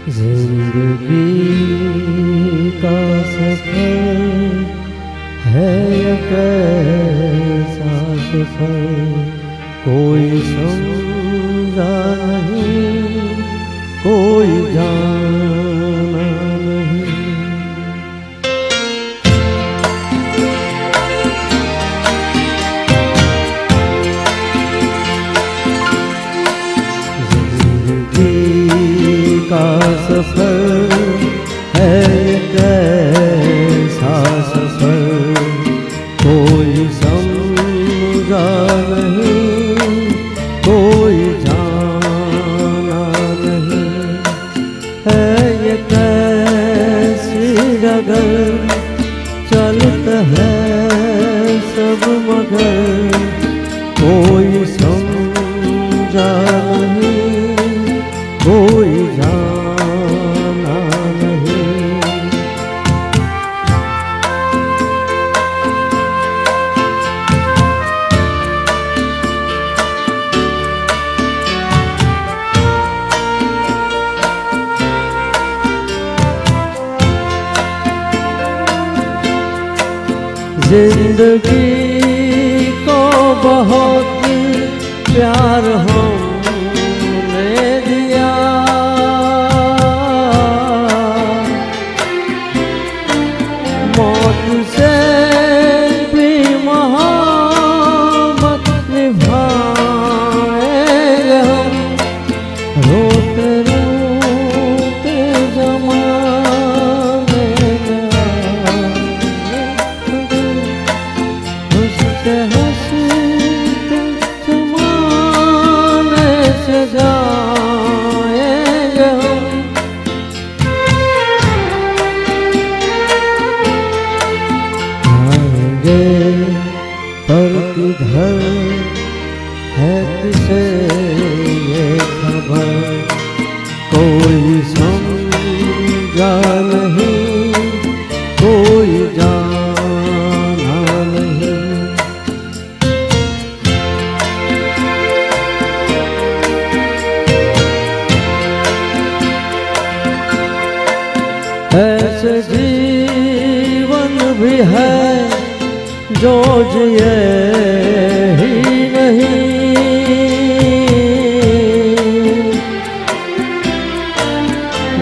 जिंदगी का सफर है एक ऐसा सफर, कोई समझा नहीं, कोई जाना नहीं। जिंदगी का सफर है एक ऐसा सफर, कोई समझा नहीं, कोई जाना नहीं। है ये कैसी डगर, चलता है सब मगर, कोई समझा नहीं, कोई जाना नहीं। जिंदगी को बहुत प्यार हमने दिया, मौत से भी मोहब्बत निभाएंगे हम, रोते रोते ज़माने में हंसते हंसते ज़माने से जाएंगे हम। आएंगे पर किधर है किसे ये खबर, कोई समझा नहीं, कोई जाना नहीं। ऐसे जीवन भी है जो जिए ही नहीं,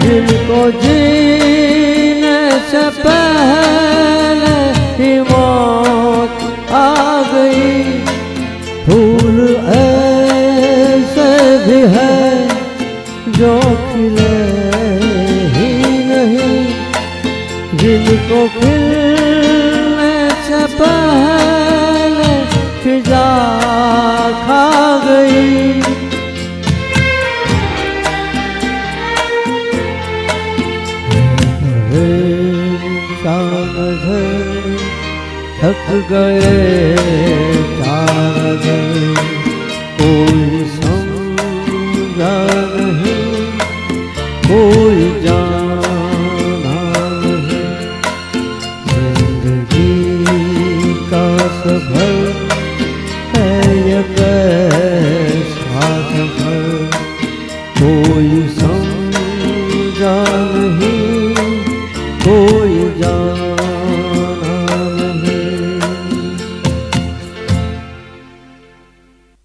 जिनको जीने से पहले ही मौत आ गई। फूल ऐसे भी है जो खिले ही नहीं, जिनको खिलने से पहले फिजा खा गई। शाम थक गए